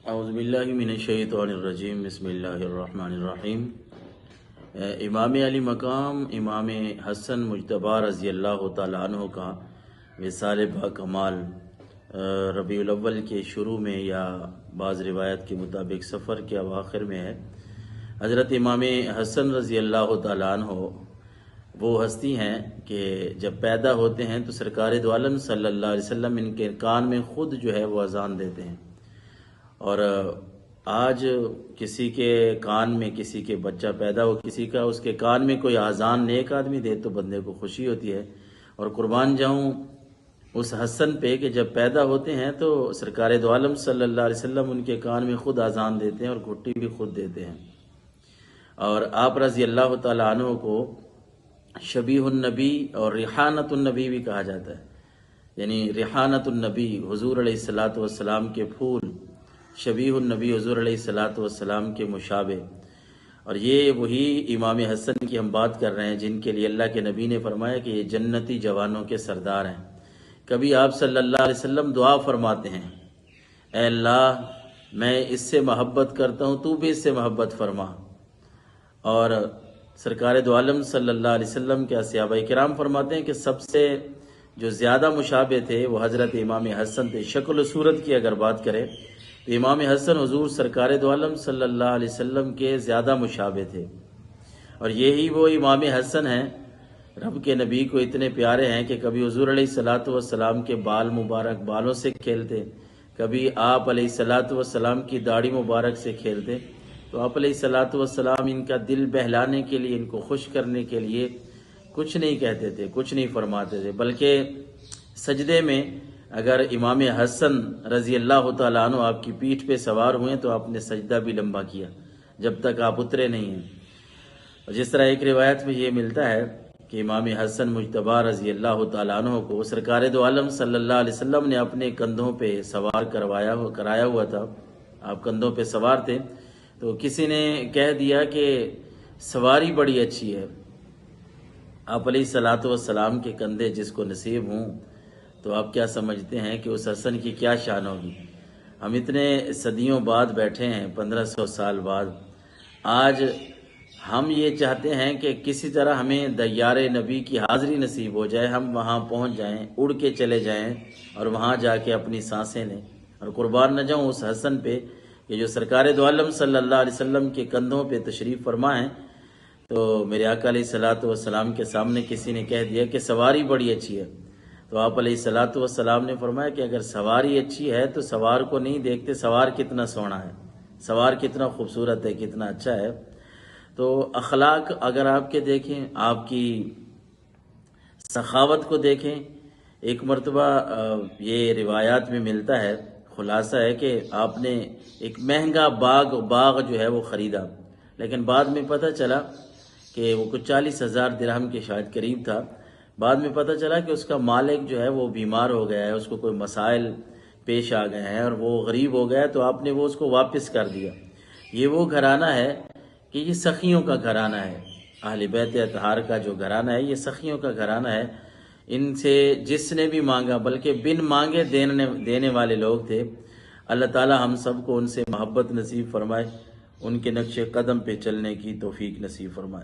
اعوذ باللہ من الشیطان الرجیم بسم اللہ الرحمن الرحیم۔ امام علی مقام امام حسن مجتبی رضی اللہ تعالیٰ عنہ کا وصال با کمال ربیع الاول کے شروع میں یا بعض روایت کے مطابق سفر کے اواخر میں ہے۔ حضرت امام حسن رضی اللہ تعالیٰ عنہ وہ ہستی ہیں کہ جب پیدا ہوتے ہیں تو سرکار دو عالم صلی اللہ علیہ وسلم ان کے کان میں خود جو ہے وہ اذان دیتے ہیں، اور آج کسی کے کان میں کسی کے بچہ پیدا ہو، کسی کا اس کے کان میں کوئی اذان نیک آدمی دے تو بندے کو خوشی ہوتی ہے، اور قربان جاؤں اس حسن پہ کہ جب پیدا ہوتے ہیں تو سرکار دو عالم صلی اللہ علیہ وسلم ان کے کان میں خود اذان دیتے ہیں اور گھٹی بھی خود دیتے ہیں۔ اور آپ رضی اللہ تعالیٰ عنہ کو شبیہ النبی اور ریحانت النبی بھی کہا جاتا ہے، یعنی ریحانت النبی حضور علیہ الصلاۃ والسلام کے پھول، شبیہ النبی حضور علیہ الصلاۃ والسلام کے مشابہ۔ اور یہ وہی امام حسن کی ہم بات کر رہے ہیں جن کے لیے اللہ کے نبی نے فرمایا کہ یہ جنتی جوانوں کے سردار ہیں۔ کبھی آپ صلی اللہ علیہ وسلم دعا فرماتے ہیں، اے اللہ میں اس سے محبت کرتا ہوں، تو بھی اس سے محبت فرما۔ اور سرکار دو عالم صلی اللہ علیہ وسلم کے صحابہ کرام فرماتے ہیں کہ سب سے جو زیادہ مشابہ تھے وہ حضرت امام حسن تھے۔ شکل و صورت کی اگر بات کریں تو امام حسن حضور سرکار دو عالم صلی اللہ علیہ وسلم کے زیادہ مشابہ تھے، اور یہی وہ امام حسن ہیں رب کے نبی کو اتنے پیارے ہیں کہ کبھی حضور علیہ الصلاۃ والسلام کے بال مبارک بالوں سے کھیلتے، کبھی آپ علیہ الصلاۃ والسلام کی داڑھی مبارک سے کھیلتے، تو آپ علیہ الصلاۃ والسلام ان کا دل بہلانے کے لیے، ان کو خوش کرنے کے لیے کچھ نہیں کہتے تھے، کچھ نہیں فرماتے تھے، بلکہ سجدے میں اگر امام حسن رضی اللہ تعالیٰ عنہ آپ کی پیٹھ پہ سوار ہوئے تو آپ نے سجدہ بھی لمبا کیا جب تک آپ اترے نہیں ہیں۔ اور جس طرح ایک روایت میں یہ ملتا ہے کہ امام حسن مجتبی رضی اللہ تعالیٰ عنہ کو سرکار دو عالم صلی اللہ علیہ وسلم نے اپنے کندھوں پہ سوار کرایا ہوا تھا، آپ کندھوں پہ سوار تھے، تو کسی نے کہہ دیا کہ سواری بڑی اچھی ہے۔ آپ علیہ الصلاۃ والسلام کے کندھے جس کو نصیب ہوں تو آپ کیا سمجھتے ہیں کہ اس حسن کی کیا شان ہوگی۔ ہم اتنے صدیوں بعد بیٹھے ہیں، 1500 سال بعد، آج ہم یہ چاہتے ہیں کہ کسی طرح ہمیں دیار نبی کی حاضری نصیب ہو جائے، ہم وہاں پہنچ جائیں، اڑ کے چلے جائیں اور وہاں جا کے اپنی سانسیں لیں، اور قربان نہ جاؤں اس حسن پہ کہ جو سرکار دو عالم صلی اللہ علیہ وسلم کے کندھوں پہ تشریف فرما ہے۔ تو میرے آقا علیہ الصلاۃ والسلام کے سامنے کسی نے کہہ دیا کہ سواری بڑی اچھی ہے، تو آپ علیہ الصلاۃ والسلام نے فرمایا کہ اگر سواری اچھی ہے تو سوار کو نہیں دیکھتے، سوار کتنا سونا ہے، سوار کتنا خوبصورت ہے، کتنا اچھا ہے۔ تو اخلاق اگر آپ کے دیکھیں، آپ کی سخاوت کو دیکھیں، ایک مرتبہ یہ روایات میں ملتا ہے، خلاصہ ہے کہ آپ نے ایک مہنگا باغ جو ہے وہ خریدا، لیکن بعد میں پتہ چلا کہ وہ کچھ 40,000 درہم کے شاید قریب تھا۔ بعد میں پتہ چلا کہ اس کا مالک جو ہے وہ بیمار ہو گیا ہے، اس کو کوئی مسائل پیش آ گئے ہیں اور وہ غریب ہو گیا، تو آپ نے وہ اس کو واپس کر دیا۔ یہ وہ گھرانہ ہے کہ یہ سخیوں کا گھرانہ ہے، اہل بیت اطہار کا جو گھرانہ ہے یہ سخیوں کا گھرانہ ہے۔ ان سے جس نے بھی مانگا، بلکہ بن مانگے دینے والے لوگ تھے۔ اللہ تعالی ہم سب کو ان سے محبت نصیب فرمائے، ان کے نقش قدم پہ چلنے کی توفیق نصیب فرمائے۔